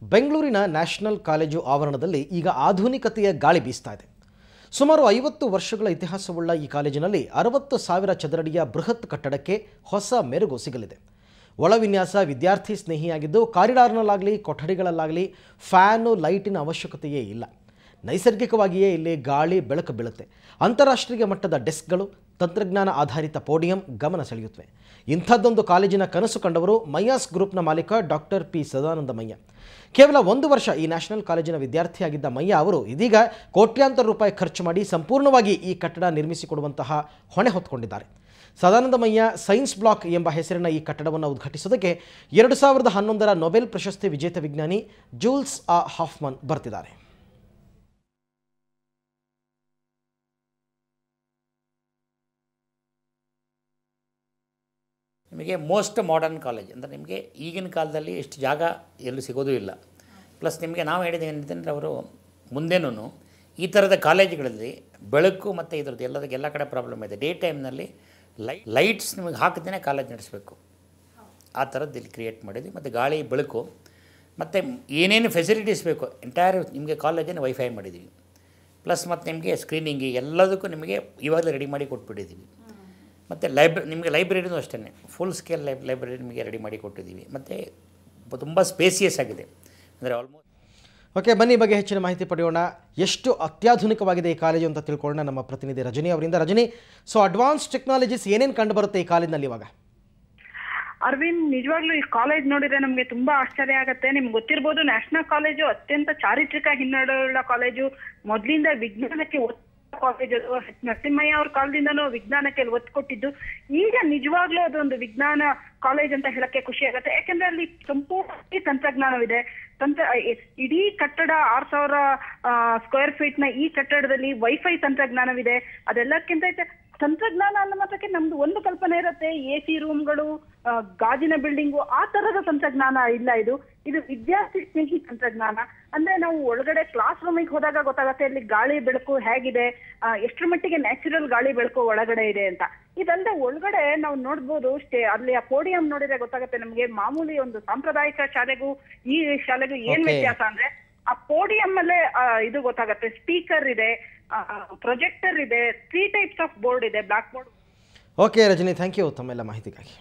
ಬೆಂಗಳೂರಿನ national college ಆವರಣದಲ್ಲಿ ಈಗ ಆಧುನಿಕತೆಯ ಗಾಳಿ ಬೀಸ್ತಾ ಇದೆ. ಸುಮಾರು 50 ವರ್ಷಗಳ ಇತಿಹಾಸವುಳ್ಳ ಈ ಕಾಲೇಜಿನಲ್ಲಿ 60,000 ಚದರಡಿಯ ಬೃಹತ್ ಕಟ್ಟಡಕ್ಕೆ ಹೊಸ ಮೆರುಗು ಸಿಗಲಿದೆ. ಒಳವಿನ್ಯಾಸ ವಿದ್ಯಾರ್ಥಿ ಸ್ನೇಹಿಯಾಗಿದ್ದು ಕಾರಿಡಾರ್ನಲ್ಲಾಗಲಿ ಕೊಠಡಿಗಳಲ್ಲಾಗಲಿ ಫ್ಯಾನು ಲೈಟಿನ ಅವಶ್ಯಕತೆಯೇ ಇಲ್ಲ. ನೈಸರ್ಗಿಕವಾಗಿಯೇ ಇಲ್ಲಿ ಗಾಳಿ ಬೆಳಕು ಬೀಳುತ್ತೆ. ಅಂತಾರಾಷ್ಟ್ರೀಯ ಮಟ್ಟದ ಡೆಸ್ಕ್ಗಳು, ತಂತ್ರಜ್ಞಾನ ಆಧಾರಿತ ಪೋಡಿಯಂ ಗಮನ ಸೆಳೆಯುತ್ತವೆ. ಇಂಥದ್ದೊಂದು ಕಾಲೇಜಿನ ಕನಸು ಕಂಡವರು ಮೈಯಾಸ್ ಗ್ರೂಪ್ನ ಮಾಲೀಕ ಡಾಕ್ಟರ್ ಪಿ ಸದಾನಂದ ಮಯ್ಯ. ಕೇವಲ 1 ವರ್ಷ ಈ ನ್ಯಾಷನಲ್ ಕಾಲೇಜಿನ ವಿದ್ಯಾರ್ಥಿಯಾಗಿದ್ದ ಮಯ್ಯ ಅವರು ಇದೀಗ ಕೋಟ್ಯಾಂತರ ರೂಪಾಯಿ ಖರ್ಚು ಮಾಡಿ ಸಂಪೂರ್ಣವಾಗಿ ಈ ಕಟ್ಟಡ ನಿರ್ಮಿಸಿಕೊಡುವಂತಹ ಹೊಣೆ ಹೊತ್ತುಕೊಂಡಿದ್ದಾರೆ. ಸದಾನಂದ ಮಯ್ಯ ಸೈನ್ಸ್ ಬ್ಲಾಕ್ ಎಂಬ ಹೆಸರಿನ ಈ ಕಟ್ಟಡವನ್ನು ಉದ್ಘಾಟಿಸೋದಕ್ಕೆ 2011ರ ನೊಬೆಲ್ ಪ್ರಶಸ್ತಿ ವಿಜೇತ ವಿಜ್ಞಾನಿ ಜೂಲ್ಸ್ ಹಾಫ್ಮನ್ ಬರ್ತಿದ್ದಾರೆ. ನಿಮಗೆ ಮೋಸ್ಟ್ ಮಾಡರ್ನ್ ಕಾಲೇಜ್ ಅಂದರೆ ನಿಮಗೆ ಈಗಿನ ಕಾಲದಲ್ಲಿ ಎಷ್ಟು ಜಾಗ ಎಲ್ಲೂ ಸಿಗೋದೂ ಇಲ್ಲ. ಪ್ಲಸ್ ನಿಮಗೆ ನಾವು ಹೇಳಿದ ಏನಂತಂದರೆ ಅವರು ಮುಂದೇನೂ ಈ ಥರದ ಕಾಲೇಜುಗಳಲ್ಲಿ ಬೆಳಕು ಮತ್ತು ಇದ್ರದ್ದು ಎಲ್ಲ ಕಡೆ ಪ್ರಾಬ್ಲಮ್ ಇದೆ. ಡೇ ಟೈಮ್ನಲ್ಲಿ ಲೈಟ್ಸ್ ನಿಮಗೆ ಹಾಕಿದ್ರೆ ಕಾಲೇಜ್ ನಡೆಸಬೇಕು, ಆ ಥರದ್ದು ಇಲ್ಲಿ ಕ್ರಿಯೇಟ್ ಮಾಡಿದ್ವಿ. ಮತ್ತು ಗಾಳಿ ಬೆಳಕು ಮತ್ತು ಏನೇನು ಫೆಸಿಲಿಟೀಸ್ ಬೇಕು ಎಂಟೈರ್ ನಿಮಗೆ ಕಾಲೇಜನ್ನು ವೈಫೈ ಮಾಡಿದ್ದೀವಿ. ಪ್ಲಸ್ ಮತ್ತು ನಿಮಗೆ ಸ್ಕ್ರೀನಿಂಗ್ ಎಲ್ಲದಕ್ಕೂ ನಿಮಗೆ ಇವಾಗಲೇ ರೆಡಿ ಮಾಡಿ ಕೊಟ್ಬಿಟ್ಟಿದ್ದೀವಿ. ಮತ್ತು ನಿಮಗೆ ಲೈಬ್ರರಿನೂ ಅಷ್ಟೇ ಫುಲ್ ಸ್ಕೇಲ್ ಲೈಬ್ರರಿ ನಿಮಗೆ ರೆಡಿ ಮಾಡಿ ಕೊಟ್ಟಿದ್ದೀವಿ. ಮತ್ತು ತುಂಬ ಸ್ಪೇಸಿಯಸ್ ಆಗಿದೆ ಅಂದರೆ ಆಲ್ಮೋಸ್ಟ್. ಓಕೆ, ಬನ್ನಿ ಬಗ್ಗೆ ಹೆಚ್ಚಿನ ಮಾಹಿತಿ ಪಡೆಯೋಣ. ಎಷ್ಟು ಅತ್ಯಾಧುನಿಕವಾಗಿದೆ ಈ ಕಾಲೇಜು ಅಂತ ತಿಳ್ಕೊಳ್ಳೋಣ ನಮ್ಮ ಪ್ರತಿನಿಧಿ ರಜನಿ ಅವರಿಂದ. ರಜನಿ, ಸೊ ಅಡ್ವಾನ್ಸ್ ಟೆಕ್ನಾಲಜೀಸ್ ಏನೇನು ಕಂಡು ಬರುತ್ತೆ ಈ ಕಾಲೇಜಿನಲ್ಲಿ ಇವಾಗ? ಅರವಿಂದ್, ನಿಜವಾಗ್ಲೂ ಈ ಕಾಲೇಜ್ ನೋಡಿದ್ರೆ ನಮ್ಗೆ ತುಂಬಾ ಆಶ್ಚರ್ಯ ಆಗುತ್ತೆ. ನಿಮ್ಗೆ ಗೊತ್ತಿರ್ಬೋದು, ನ್ಯಾಷನಲ್ ಕಾಲೇಜು ಅತ್ಯಂತ ಚಾರಿತ್ರಿಕ ಹಿನ್ನೆಲೆಯುಳ್ಳ ಕಾಲೇಜು. ಮೊದಲಿಂದ ವಿಜ್ಞಾನಕ್ಕೆ ಕಾಲೇಜ್ ನರಸಿಂಹಯ್ಯ ಅವ್ರ ಕಾಲದಿಂದನೂ ವಿಜ್ಞಾನಕ್ಕೆ ಒತ್ತು ಕೊಟ್ಟಿದ್ದು. ಈಗ ನಿಜವಾಗ್ಲೂ ಅದೊಂದು ವಿಜ್ಞಾನ ಕಾಲೇಜ್ ಅಂತ ಹೇಳಕ್ಕೆ ಖುಷಿ ಆಗುತ್ತೆ. ಯಾಕಂದ್ರೆ ಅಲ್ಲಿ ಸಂಪೂರ್ಣ ತಂತ್ರಜ್ಞಾನವಿದೆ. ಇಡೀ ಕಟ್ಟಡ 6,000 ಸ್ಕ್ವೇರ್ ಫೀಟ್ ನ ಈ ಕಟ್ಟಡದಲ್ಲಿ ವೈಫೈ ತಂತ್ರಜ್ಞಾನವಿದೆ. ಅದೆಲ್ಲಕ್ಕಿಂತ ತಂತ್ರಜ್ಞಾನ ಅನ್ನೋ ಮಾತ್ರಕ್ಕೆ ನಮ್ದು ಒಂದು ಕಲ್ಪನೆ ಇರುತ್ತೆ, AC ರೂಮ್ಗಳು, ಗಾಜಿನ ಬಿಲ್ಡಿಂಗು, ಆ ತರದ ತಂತ್ರಜ್ಞಾನ ಇಲ್ಲ. ಇದು ವಿದ್ಯಾರ್ಥಿ ಸ್ನೇಹಿ ತಂತ್ರಜ್ಞಾನ. ಅಂದ್ರೆ ನಾವು ಒಳಗಡೆ ಕ್ಲಾಸ್ ರೂಮಿಗೆ ಹೋದಾಗ ಗೊತ್ತಾಗತ್ತೆ ಅಲ್ಲಿ ಗಾಳಿ ಬೆಳಕು ಹೇಗಿದೆ, ಎಷ್ಟರ ಮಟ್ಟಿಗೆ ನ್ಯಾಚುರಲ್ ಗಾಳಿ ಬೆಳಕು ಒಳಗಡೆ ಇದೆ ಅಂತ. ಇದಲ್ಲದೆ ಒಳಗಡೆ ನಾವು ನೋಡ್ಬೋದು, ಅಲ್ಲಿ ಆ ಪೋಡಿಯಂ ನೋಡಿದ್ರೆ ಗೊತ್ತಾಗತ್ತೆ ನಮ್ಗೆ. ಮಾಮೂಲಿ ಒಂದು ಸಾಂಪ್ರದಾಯಿಕ ಶಾಲೆಗೂ ಈ ಶಾಲೆಗೂ ಏನ್ ವ್ಯತ್ಯಾಸ ಅಂದ್ರೆ ಆ ಪೋಡಿಯಂ ಅಲ್ಲೇ ಇದು ಗೊತ್ತಾಗತ್ತೆ, ಸ್ಪೀಕರ್ ಇದೆ, ಪ್ರೊಜೆಕ್ಟರ್ ಇದೆ, 3 ಟೈಪ್ಸ್ ಆಫ್ ಬೋರ್ಡ್ ಇದೆ, black board. Okay Rajani, thank you ತಮ್ಮೆಲ್ಲ ಮಾಹಿತಿಗಾಗಿ.